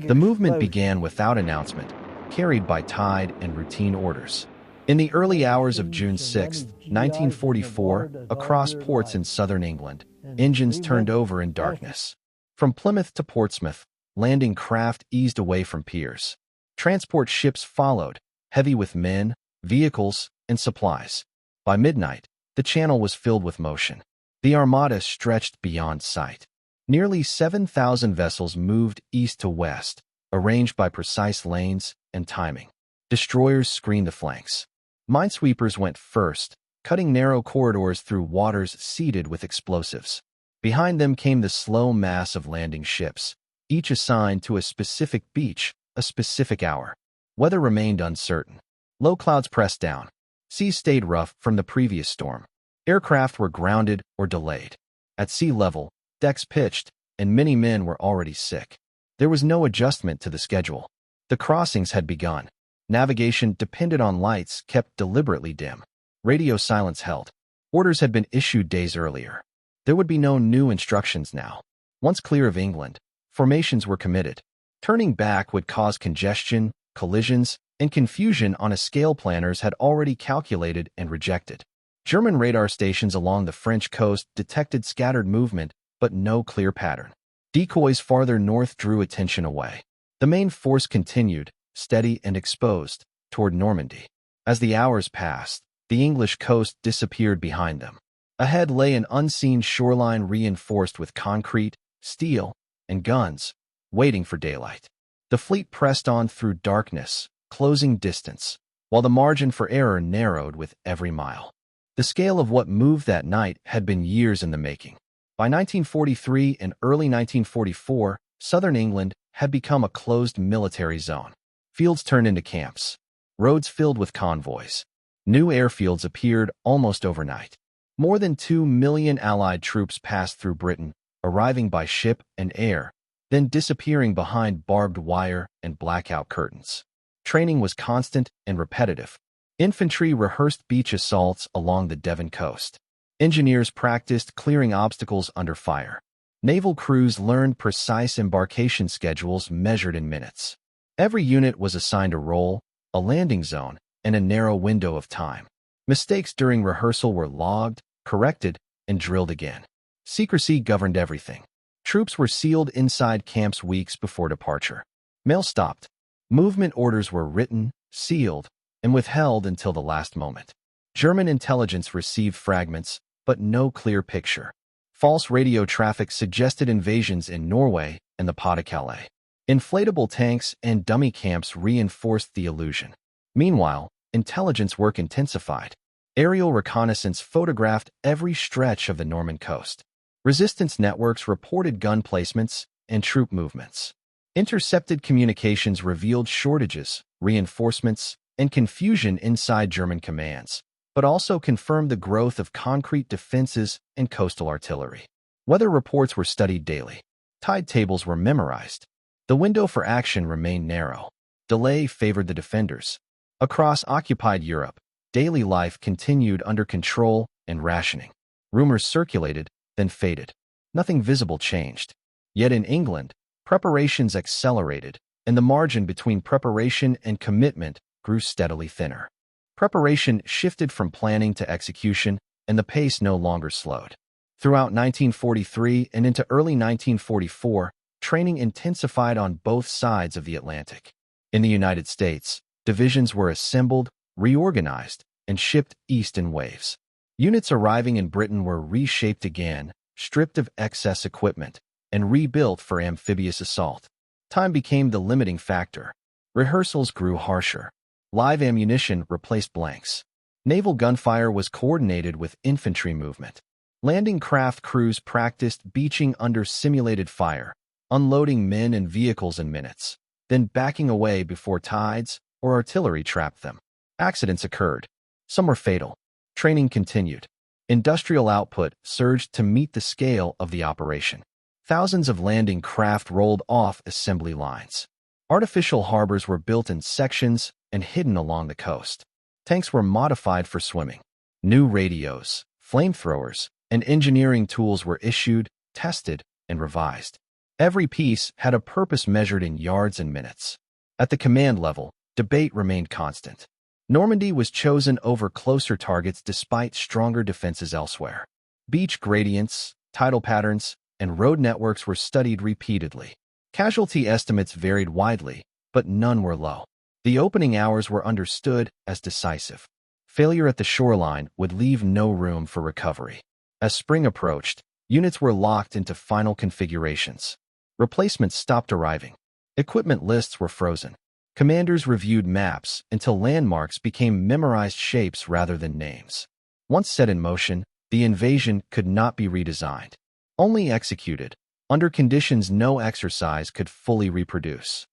The movement began without announcement, carried by tide and routine orders. In the early hours of June 6, 1944, across ports in southern England, engines turned over in darkness. From Plymouth to Portsmouth, landing craft eased away from piers. Transport ships followed, heavy with men, vehicles, and supplies. By midnight, the channel was filled with motion. The armada stretched beyond sight. Nearly 7,000 vessels moved east to west, arranged by precise lanes and timing. Destroyers screened the flanks. Minesweepers went first, cutting narrow corridors through waters seeded with explosives. Behind them came the slow mass of landing ships, each assigned to a specific beach, a specific hour. Weather remained uncertain. Low clouds pressed down. Seas stayed rough from the previous storm. Aircraft were grounded or delayed. At sea level, decks pitched, and many men were already sick. There was no adjustment to the schedule. The crossings had begun. Navigation depended on lights kept deliberately dim. Radio silence held. Orders had been issued days earlier. There would be no new instructions now. Once clear of England, formations were committed. Turning back would cause congestion, collisions, and confusion on a scale planners had already calculated and rejected. German radar stations along the French coast detected scattered movement, but no clear pattern. Decoys farther north drew attention away. The main force continued, steady and exposed, toward Normandy. As the hours passed, the English coast disappeared behind them. Ahead lay an unseen shoreline reinforced with concrete, steel, and guns, waiting for daylight. The fleet pressed on through darkness, closing distance, while the margin for error narrowed with every mile. The scale of what moved that night had been years in the making. By 1943 and early 1944, southern England had become a closed military zone. Fields turned into camps. Roads filled with convoys. New airfields appeared almost overnight. More than 2 million Allied troops passed through Britain, arriving by ship and air, then disappearing behind barbed wire and blackout curtains. Training was constant and repetitive. Infantry rehearsed beach assaults along the Devon coast. Engineers practiced clearing obstacles under fire. Naval crews learned precise embarkation schedules measured in minutes. Every unit was assigned a role, a landing zone, and a narrow window of time. Mistakes during rehearsal were logged, corrected, and drilled again. Secrecy governed everything. Troops were sealed inside camps weeks before departure. Mail stopped. Movement orders were written, sealed, and withheld until the last moment. German intelligence received fragments, but no clear picture. False radio traffic suggested invasions in Norway and the Pas-de-Calais. Inflatable tanks and dummy camps reinforced the illusion. Meanwhile, intelligence work intensified. Aerial reconnaissance photographed every stretch of the Norman coast. Resistance networks reported gun placements and troop movements. Intercepted communications revealed shortages, reinforcements, and confusion inside German commands, but also confirmed the growth of concrete defenses and coastal artillery. Weather reports were studied daily. Tide tables were memorized. The window for action remained narrow. Delay favored the defenders. Across occupied Europe, daily life continued under control and rationing. Rumors circulated, then faded. Nothing visible changed. Yet in England, preparations accelerated, and the margin between preparation and commitment grew steadily thinner. Preparation shifted from planning to execution, and the pace no longer slowed. Throughout 1943 and into early 1944, training intensified on both sides of the Atlantic. In the United States, divisions were assembled, reorganized, and shipped east in waves. Units arriving in Britain were reshaped again, stripped of excess equipment, and rebuilt for amphibious assault. Time became the limiting factor. Rehearsals grew harsher. Live ammunition replaced blanks. Naval gunfire was coordinated with infantry movement. Landing craft crews practiced beaching under simulated fire, unloading men and vehicles in minutes, then backing away before tides or artillery trapped them. Accidents occurred. Some were fatal. Training continued. Industrial output surged to meet the scale of the operation. Thousands of landing craft rolled off assembly lines. Artificial harbors were built in sections and hidden along the coast. Tanks were modified for swimming. New radios, flamethrowers, and engineering tools were issued, tested, and revised. Every piece had a purpose measured in yards and minutes. At the command level, debate remained constant. Normandy was chosen over closer targets despite stronger defenses elsewhere. Beach gradients, tidal patterns, and road networks were studied repeatedly. Casualty estimates varied widely, but none were low. The opening hours were understood as decisive. Failure at the shoreline would leave no room for recovery. As spring approached, units were locked into final configurations. Replacements stopped arriving. Equipment lists were frozen. Commanders reviewed maps until landmarks became memorized shapes rather than names. Once set in motion, the invasion could not be redesigned. Only executed, under conditions no exercise could fully reproduce.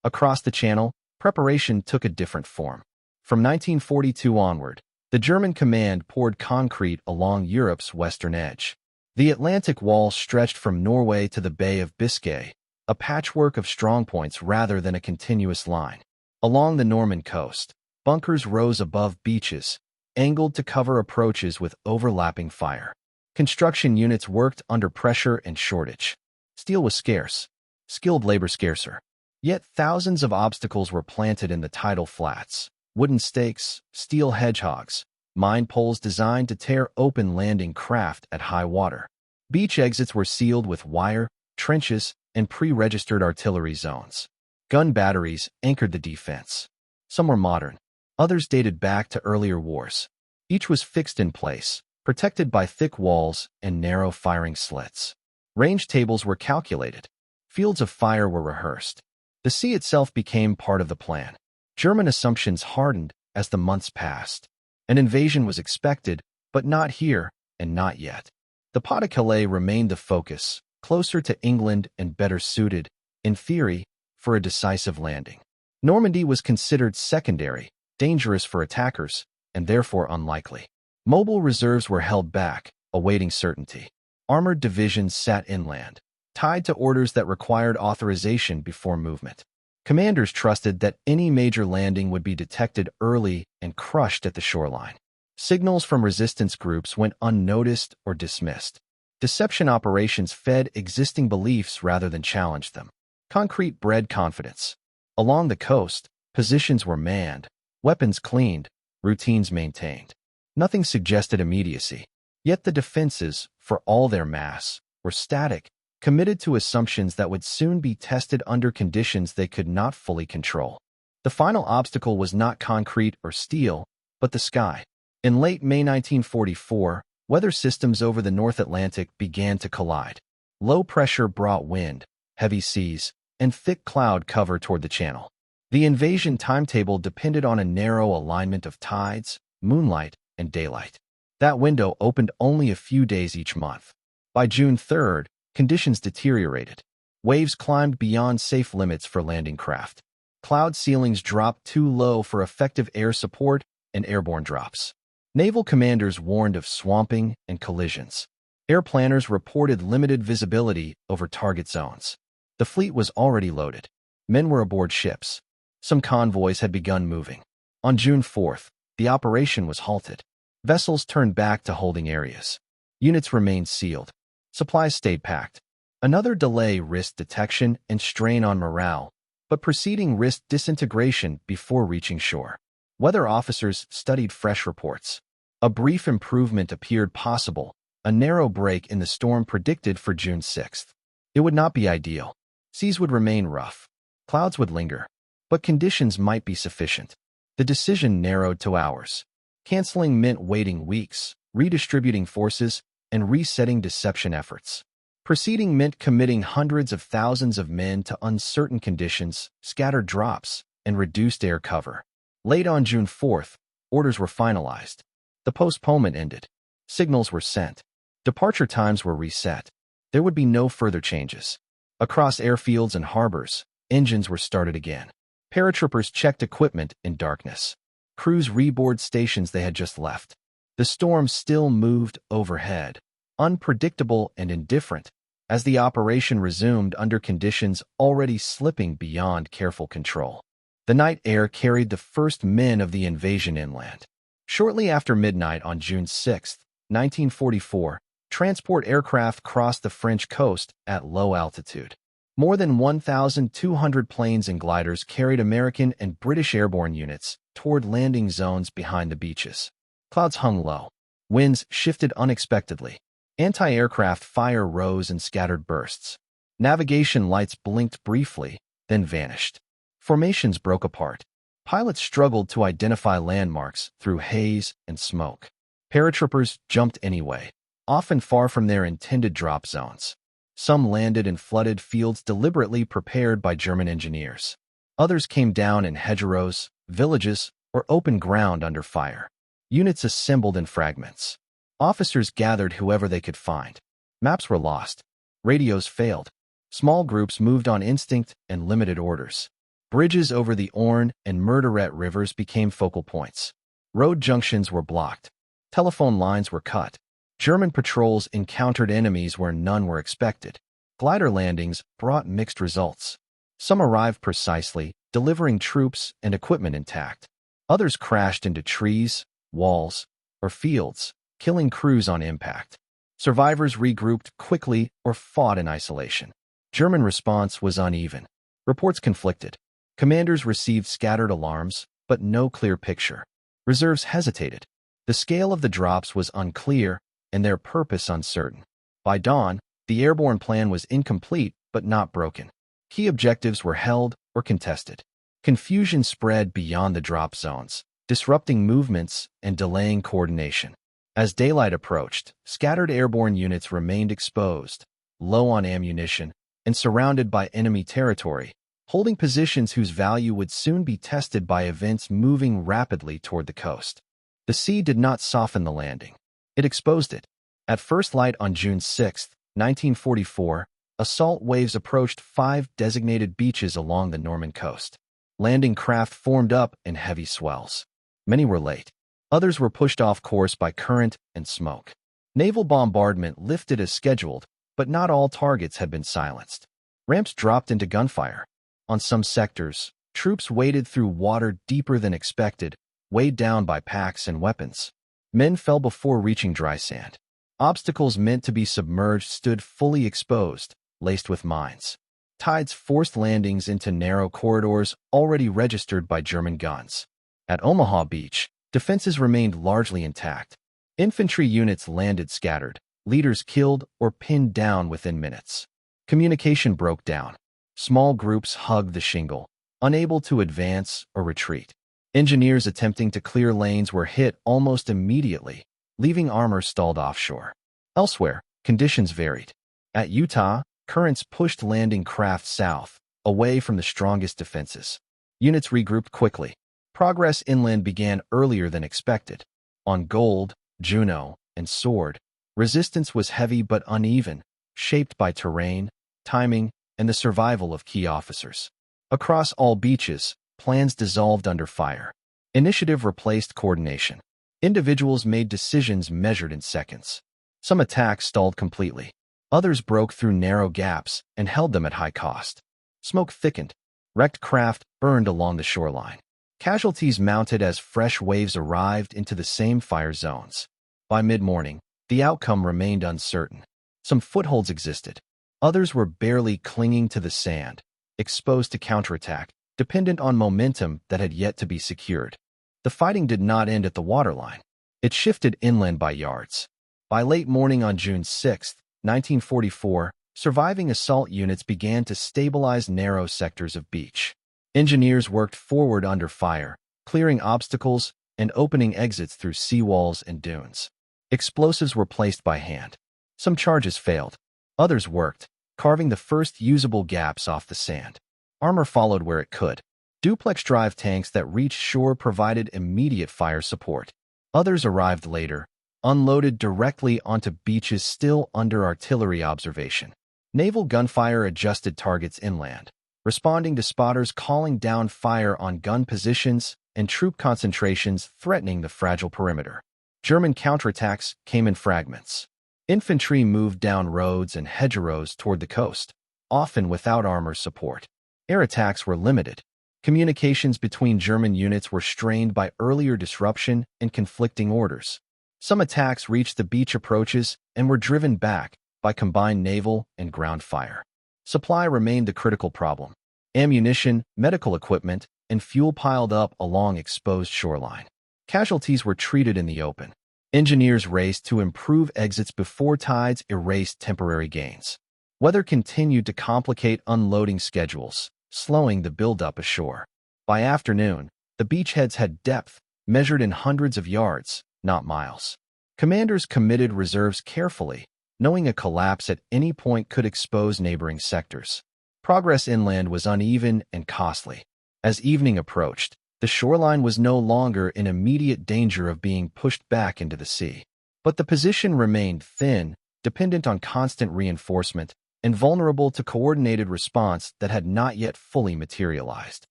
Across the Channel, preparation took a different form. From 1942 onward, the German command poured concrete along Europe's western edge. The Atlantic Wall stretched from Norway to the Bay of Biscay, a patchwork of strongpoints rather than a continuous line. Along the Norman coast, bunkers rose above beaches, angled to cover approaches with overlapping fire. Construction units worked under pressure and shortage. Steel was scarce, skilled labor scarcer. Yet thousands of obstacles were planted in the tidal flats. Wooden stakes, steel hedgehogs, mine poles designed to tear open landing craft at high water. Beach exits were sealed with wire, trenches, and pre-registered artillery zones. Gun batteries anchored the defense. Some were modern, others dated back to earlier wars. Each was fixed in place, protected by thick walls and narrow firing slits. Range tables were calculated. Fields of fire were rehearsed. The sea itself became part of the plan. German assumptions hardened as the months passed. An invasion was expected, but not here and not yet. The Pas-de-Calais remained the focus, closer to England and better suited, in theory, for a decisive landing. Normandy was considered secondary, dangerous for attackers, and therefore unlikely. Mobile reserves were held back, awaiting certainty. Armored divisions sat inland, tied to orders that required authorization before movement. Commanders trusted that any major landing would be detected early and crushed at the shoreline. Signals from resistance groups went unnoticed or dismissed. Deception operations fed existing beliefs rather than challenged them. Concrete bred confidence. Along the coast, positions were manned, weapons cleaned, routines maintained. Nothing suggested immediacy. Yet the defenses, for all their mass, were static, committed to assumptions that would soon be tested under conditions they could not fully control. The final obstacle was not concrete or steel, but the sky. In late May 1944, weather systems over the North Atlantic began to collide. Low pressure brought wind, heavy seas, and thick cloud cover toward the Channel. The invasion timetable depended on a narrow alignment of tides, moonlight, and daylight. That window opened only a few days each month. By June 3rd, conditions deteriorated. Waves climbed beyond safe limits for landing craft. Cloud ceilings dropped too low for effective air support and airborne drops. Naval commanders warned of swamping and collisions. Air planners reported limited visibility over target zones. The fleet was already loaded. Men were aboard ships. Some convoys had begun moving. On June 4th, the operation was halted. Vessels turned back to holding areas. Units remained sealed. Supplies stayed packed. Another delay risked detection and strain on morale, but proceeding risked disintegration before reaching shore. Weather officers studied fresh reports. A brief improvement appeared possible, a narrow break in the storm predicted for June 6th. It would not be ideal. Seas would remain rough. Clouds would linger. But conditions might be sufficient. The decision narrowed to hours. Canceling meant waiting weeks, redistributing forces, and resetting deception efforts. Proceeding meant committing hundreds of thousands of men to uncertain conditions, scattered drops, and reduced air cover. Late on June 4th, orders were finalized. The postponement ended. Signals were sent. Departure times were reset. There would be no further changes. Across airfields and harbors, engines were started again. Paratroopers checked equipment in darkness. Crews reboard stations they had just left. The storm still moved overhead, unpredictable and indifferent, as the operation resumed under conditions already slipping beyond careful control. The night air carried the first men of the invasion inland. Shortly after midnight on June 6, 1944, transport aircraft crossed the French coast at low altitude. More than 1,200 planes and gliders carried American and British airborne units toward landing zones behind the beaches. Clouds hung low. Winds shifted unexpectedly. Anti-aircraft fire rose in scattered bursts. Navigation lights blinked briefly, then vanished. Formations broke apart. Pilots struggled to identify landmarks through haze and smoke. Paratroopers jumped anyway, often far from their intended drop zones. Some landed in flooded fields deliberately prepared by German engineers. Others came down in hedgerows, villages, or open ground under fire. Units assembled in fragments. Officers gathered whoever they could find. Maps were lost. Radios failed. Small groups moved on instinct and limited orders. Bridges over the Orne and Murderette rivers became focal points. Road junctions were blocked. Telephone lines were cut. German patrols encountered enemies where none were expected. Glider landings brought mixed results. Some arrived precisely, delivering troops and equipment intact. Others crashed into trees, walls, or fields, killing crews on impact. Survivors regrouped quickly or fought in isolation. German response was uneven. Reports conflicted. Commanders received scattered alarms, but no clear picture. Reserves hesitated. The scale of the drops was unclear, and their purpose uncertain. By dawn, the airborne plan was incomplete but not broken. Key objectives were held or contested. Confusion spread beyond the drop zones, disrupting movements and delaying coordination. As daylight approached, scattered airborne units remained exposed, low on ammunition, and surrounded by enemy territory, holding positions whose value would soon be tested by events moving rapidly toward the coast. The sea did not soften the landing. It exposed it. At first light on June 6, 1944, assault waves approached 5 designated beaches along the Norman coast. Landing craft formed up in heavy swells. Many were late. Others were pushed off course by current and smoke. Naval bombardment lifted as scheduled, but not all targets had been silenced. Ramps dropped into gunfire. On some sectors, troops waded through water deeper than expected, weighed down by packs and weapons. Men fell before reaching dry sand. Obstacles meant to be submerged stood fully exposed, laced with mines. Tides forced landings into narrow corridors already registered by German guns. At Omaha Beach, defenses remained largely intact. Infantry units landed scattered, leaders killed or pinned down within minutes. Communication broke down. Small groups hugged the shingle, unable to advance or retreat. Engineers attempting to clear lanes were hit almost immediately, leaving armor stalled offshore. Elsewhere, conditions varied. At Utah, currents pushed landing craft south, away from the strongest defenses. Units regrouped quickly. Progress inland began earlier than expected. On Gold, Juneau, and Sword, resistance was heavy but uneven, shaped by terrain, timing, and the survival of key officers. Across all beaches, plans dissolved under fire. Initiative replaced coordination. Individuals made decisions measured in seconds. Some attacks stalled completely. Others broke through narrow gaps and held them at high cost. Smoke thickened. Wrecked craft burned along the shoreline. Casualties mounted as fresh waves arrived into the same fire zones. By mid-morning, the outcome remained uncertain. Some footholds existed. Others were barely clinging to the sand, exposed to counterattack, dependent on momentum that had yet to be secured. The fighting did not end at the waterline. It shifted inland by yards. By late morning on June 6, 1944, surviving assault units began to stabilize narrow sectors of beach. Engineers worked forward under fire, clearing obstacles and opening exits through seawalls and dunes. Explosives were placed by hand. Some charges failed. Others worked, carving the first usable gaps off the sand. Armor followed where it could. Duplex drive tanks that reached shore provided immediate fire support. Others arrived later, unloaded directly onto beaches still under artillery observation. Naval gunfire adjusted targets inland, responding to spotters calling down fire on gun positions and troop concentrations threatening the fragile perimeter. German counterattacks came in fragments. Infantry moved down roads and hedgerows toward the coast, often without armor support. Air attacks were limited. Communications between German units were strained by earlier disruption and conflicting orders. Some attacks reached the beach approaches and were driven back by combined naval and ground fire. Supply remained the critical problem. Ammunition, medical equipment, and fuel piled up along exposed shoreline. Casualties were treated in the open. Engineers raced to improve exits before tides erased temporary gains. Weather continued to complicate unloading schedules, slowing the buildup ashore. By afternoon, the beachheads had depth, measured in hundreds of yards, not miles. Commanders committed reserves carefully, knowing a collapse at any point could expose neighboring sectors. Progress inland was uneven and costly. As evening approached, the shoreline was no longer in immediate danger of being pushed back into the sea. But the position remained thin, dependent on constant reinforcement, and vulnerable to coordinated response that had not yet fully materialized.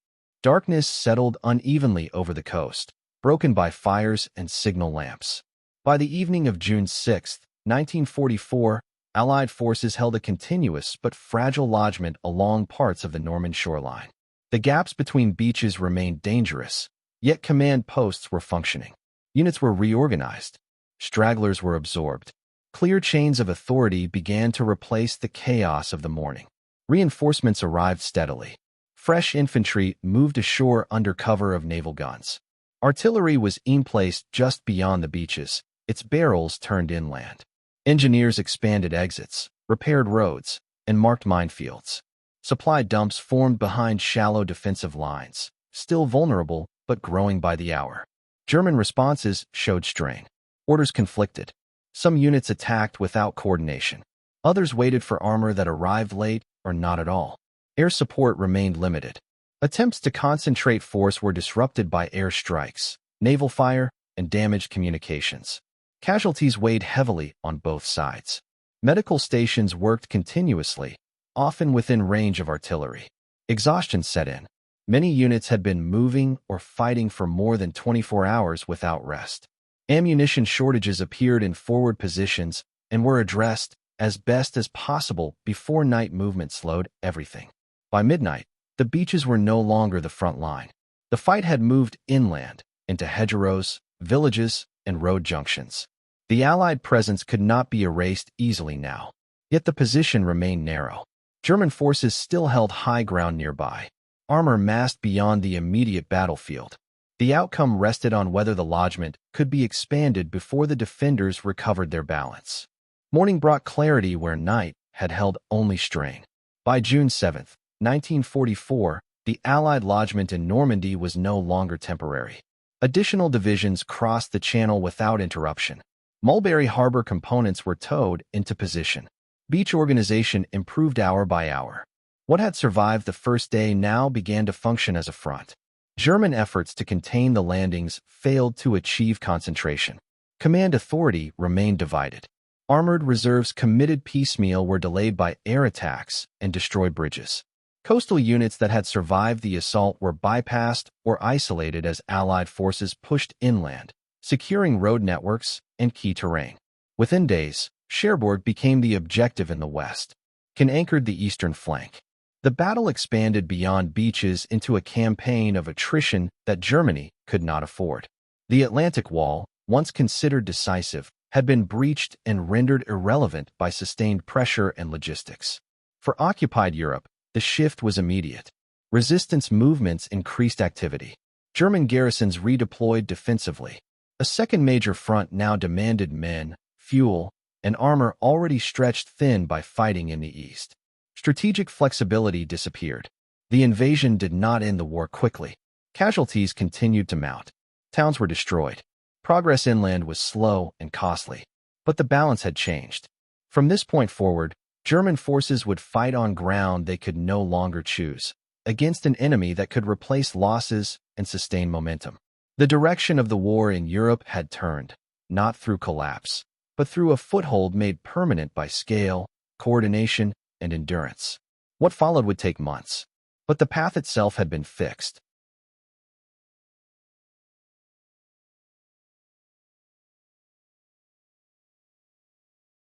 Darkness settled unevenly over the coast, broken by fires and signal lamps. By the evening of June 6, 1944, Allied forces held a continuous but fragile lodgment along parts of the Norman shoreline. The gaps between beaches remained dangerous, yet command posts were functioning. Units were reorganized. Stragglers were absorbed. Clear chains of authority began to replace the chaos of the morning. Reinforcements arrived steadily. Fresh infantry moved ashore under cover of naval guns. Artillery was placed just beyond the beaches, its barrels turned inland. Engineers expanded exits, repaired roads, and marked minefields. Supply dumps formed behind shallow defensive lines, still vulnerable but growing by the hour. German responses showed strain. Orders conflicted. Some units attacked without coordination. Others waited for armor that arrived late or not at all. Air support remained limited. Attempts to concentrate force were disrupted by air strikes, naval fire, and damaged communications. Casualties weighed heavily on both sides. Medical stations worked continuously, often within range of artillery. Exhaustion set in. Many units had been moving or fighting for more than 24 hours without rest. Ammunition shortages appeared in forward positions and were addressed as best as possible before night movement slowed everything. By midnight, the beaches were no longer the front line. The fight had moved inland, into hedgerows, villages, and road junctions. The Allied presence could not be erased easily now, yet the position remained narrow. German forces still held high ground nearby, armor massed beyond the immediate battlefield. The outcome rested on whether the lodgment could be expanded before the defenders recovered their balance. Morning brought clarity where night had held only strain. By June 7, 1944, the Allied lodgment in Normandy was no longer temporary. Additional divisions crossed the channel without interruption. Mulberry Harbor components were towed into position. Beach organization improved hour by hour. What had survived the first day now began to function as a front. German efforts to contain the landings failed to achieve concentration. Command authority remained divided. Armored reserves committed piecemeal were delayed by air attacks and destroyed bridges. Coastal units that had survived the assault were bypassed or isolated as Allied forces pushed inland, securing road networks and key terrain. Within days, Cherbourg became the objective in the west. Caen anchored the eastern flank. The battle expanded beyond beaches into a campaign of attrition that Germany could not afford. The Atlantic Wall, once considered decisive, had been breached and rendered irrelevant by sustained pressure and logistics. For occupied Europe, the shift was immediate. Resistance movements increased activity. German garrisons redeployed defensively. A second major front now demanded men, fuel, and armor already stretched thin by fighting in the east. Strategic flexibility disappeared. The invasion did not end the war quickly. Casualties continued to mount. Towns were destroyed. Progress inland was slow and costly. But the balance had changed. From this point forward, German forces would fight on ground they could no longer choose, against an enemy that could replace losses and sustain momentum. The direction of the war in Europe had turned, not through collapse, but through a foothold made permanent by scale, coordination, and endurance. What followed would take months, but the path itself had been fixed.